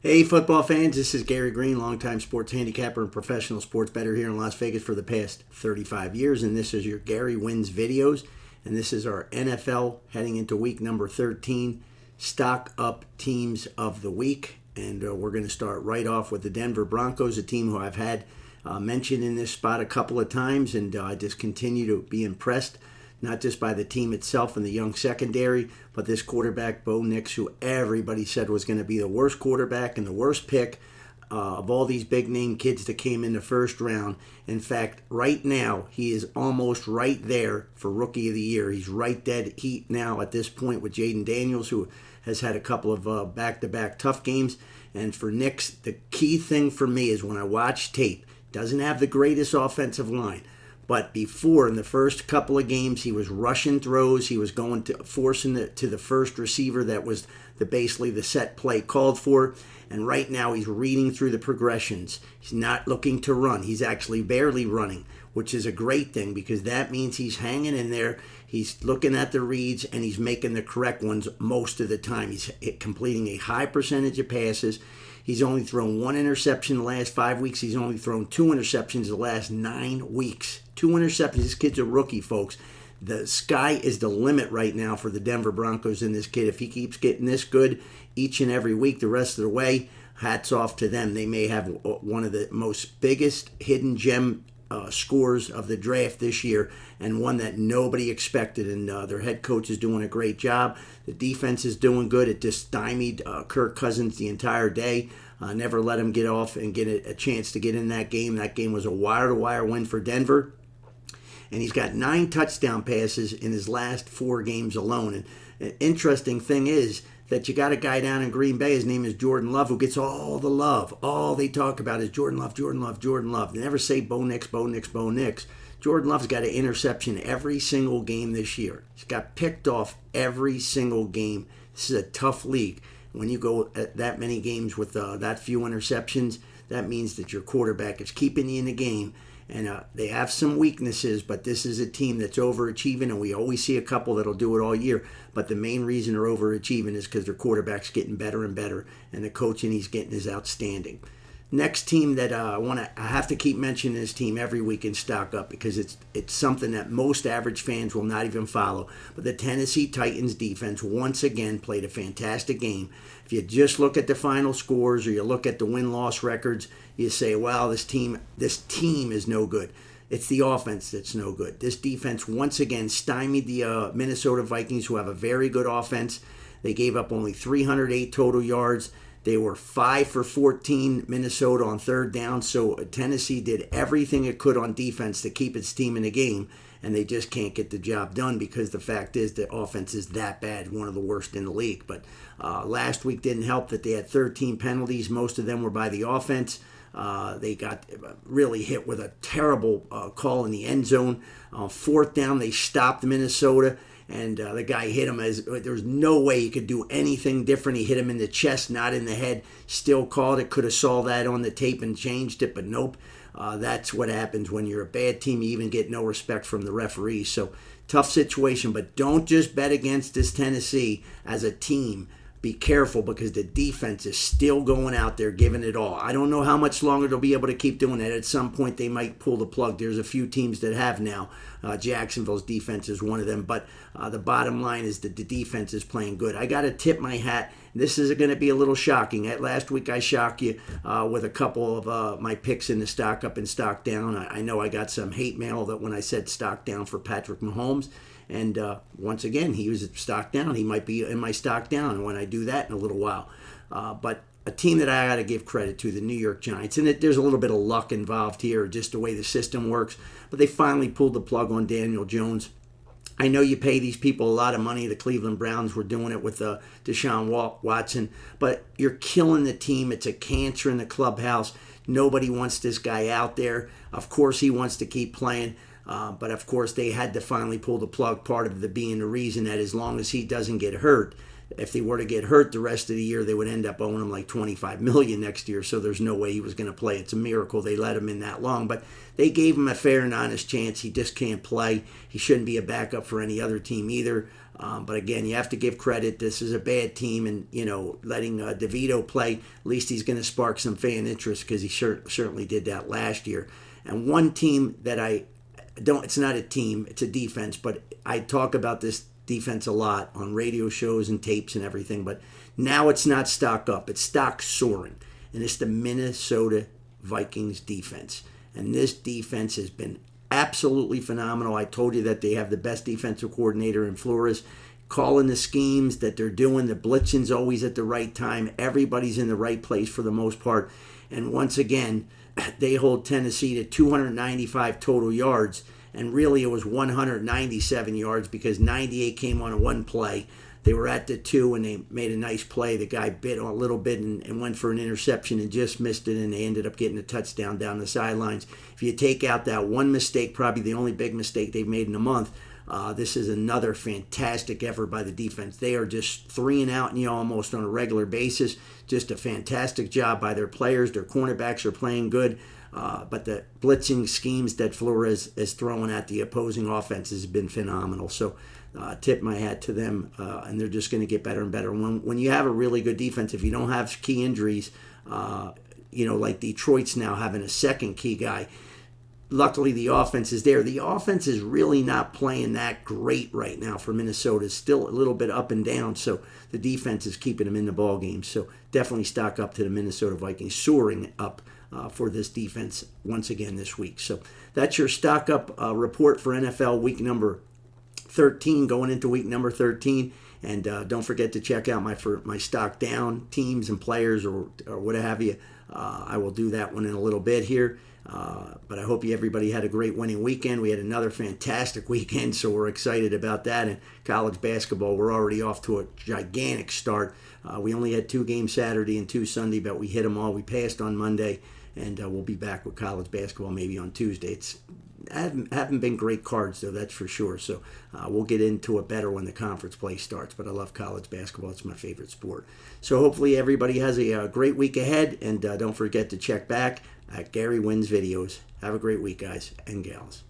Hey, football fans, this is Gary Greene, longtime sports handicapper and professional sports bettor here in Las Vegas for the past 35 years. And this is your Gary Wins videos. And this is our NFL heading into week number 13, stock up teams of the week. And we're going to start right off with the Denver Broncos, a team who I've had mentioned in this spot a couple of times. And I just continue to be impressed, not just by the team itself and the young secondary, but this quarterback, Bo Nix, who everybody said was going to be the worst quarterback and the worst pick of all these big-name kids that came in the first round. In fact, right now, he is almost right there for Rookie of the Year. He's right dead heat now at this point with Jaden Daniels, who has had a couple of back-to-back tough games. And for Nix, the key thing for me is when I watch tape, doesn't have the greatest offensive line, but before, in the first couple of games, he was rushing throws. He was going to forcing it to the first receiver. That was basically the set play called for. And right now, he's reading through the progressions. He's not looking to run. He's actually barely running, which is a great thing because that means he's hanging in there. He's looking at the reads, and he's making the correct ones most of the time. He's completing a high percentage of passes. He's only thrown one interception the last 5 weeks. He's only thrown two interceptions the last 9 weeks. 2 interceptions. This kid's a rookie, folks. The sky is the limit right now for the Denver Broncos and this kid. If he keeps getting this good each and every week the rest of the way, hats off to them. They may have one of the most biggest hidden gem scores of the draft this year, and one that nobody expected. And their head coach is doing a great job. The defense is doing good. It just stymied Kirk Cousins the entire day. Never let him get off and get a chance to get in that game. That game was a wire-to-wire win for Denver. And he's got 9 touchdown passes in his last 4 games alone. And an interesting thing is that you got a guy down in Green Bay, his name is Jordan Love, who gets all the love. All they talk about is Jordan Love, Jordan Love, Jordan Love. They never say Bo Nix, Bo Nix, Bo Nix. Jordan Love's got an interception every single game this year. He's got picked off every single game. This is a tough league. When you go at that many games with that few interceptions, that means that your quarterback is keeping you in the game. And they have some weaknesses, but this is a team that's overachieving, and we always see a couple that'll do it all year. But the main reason they're overachieving is because their quarterback's getting better and better, and the coaching he's getting is outstanding. Next team that I have to keep mentioning this team every week in stock up because it's something that most average fans will not even follow. But the Tennessee Titans defense once again played a fantastic game. If you just look at the final scores or you look at the win-loss records, you say, "Wow, this team is no good." It's the offense that's no good. This defense once again stymied the Minnesota Vikings, who have a very good offense. They gave up only 308 total yards. They were 5 for 14, Minnesota, on third down. So Tennessee did everything it could on defense to keep its team in the game, and they just can't get the job done because the fact is that offense is that bad, one of the worst in the league. But last week didn't help that they had 13 penalties. Most of them were by the offense. They got really hit with a terrible call in the end zone. Fourth down, they stopped Minnesota. And the guy hit him there was no way he could do anything different. He hit him in the chest, not in the head. Still called it. Could have saw that on the tape and changed it, but nope. That's what happens when you're a bad team. You even get no respect from the referees. So tough situation, but don't just bet against this Tennessee as a team. Be careful because the defense is still going out there giving it all. I don't know how much longer they'll be able to keep doing that. At some point, they might pull the plug. There's a few teams that have now. Jacksonville's defense is one of them. But the bottom line is that the defense is playing good. I got to tip my hat. This is going to be a little shocking. Last week, I shocked you with a couple of my picks in the stock up and stock down. I know I got some hate mail that when I said stock down for Patrick Mahomes. And once again, he was stock down. He might be in my stock down when I do that in a little while. But a team that I got to give credit to, the New York Giants. And there's a little bit of luck involved here, just the way the system works. But they finally pulled the plug on Daniel Jones. I know you pay these people a lot of money. The Cleveland Browns were doing it with Deshaun Watson. But you're killing the team. It's a cancer in the clubhouse. Nobody wants this guy out there. Of course, he wants to keep playing. But of course, they had to finally pull the plug, part of being the reason that as long as he doesn't get hurt, if they were to get hurt the rest of the year, they would end up owing him like $25 million next year. So there's no way he was going to play. It's a miracle they let him in that long. But they gave him a fair and honest chance. He just can't play. He shouldn't be a backup for any other team either. But again, you have to give credit. This is a bad team, and letting DeVito play, at least he's going to spark some fan interest because he certainly did that last year. And one team that it's not a team, it's a defense, but I talk about this defense a lot on radio shows and tapes and everything, but now it's not stock up, it's stock soaring, and it's the Minnesota Vikings defense. And this defense has been absolutely phenomenal. I told you that they have the best defensive coordinator in Flores, calling the schemes that they're doing. The blitzing's always at the right time. Everybody's in the right place for the most part. And once again, they hold Tennessee to 295 total yards. And really it was 197 yards because 98 came on a one play. They were at the 2 and they made a nice play. The guy bit a little bit and went for an interception and just missed it, and they ended up getting a touchdown down the sidelines. If you take out that one mistake, probably the only big mistake they've made in a month, this is another fantastic effort by the defense. They are just 3 and out almost on a regular basis. Just a fantastic job by their players. Their cornerbacks are playing good. But the blitzing schemes that Flores is throwing at the opposing offense has been phenomenal. So tip my hat to them, and they're just going to get better and better. When you have a really good defense, if you don't have key injuries, like Detroit's now having a second key guy, luckily the offense is there. The offense is really not playing that great right now for Minnesota. It's still a little bit up and down, so the defense is keeping them in the ball game. So definitely stock up to the Minnesota Vikings, soaring up for this defense once again this week. So that's your stock up report for NFL week number 13, going into week number 13. And don't forget to check out my stock down teams and players or what have you. I will do that one in a little bit here. But I hope everybody had a great winning weekend. We had another fantastic weekend, so we're excited about that. And college basketball, we're already off to a gigantic start. We only had 2 games Saturday and 2 Sunday, but we hit them all. We passed on Monday, and we'll be back with college basketball maybe on Tuesday. Haven't been great cards, though, that's for sure. So we'll get into it better when the conference play starts. But I love college basketball. It's my favorite sport. So hopefully everybody has a great week ahead. And don't forget to check back at Gary Wins Videos. Have a great week, guys and gals.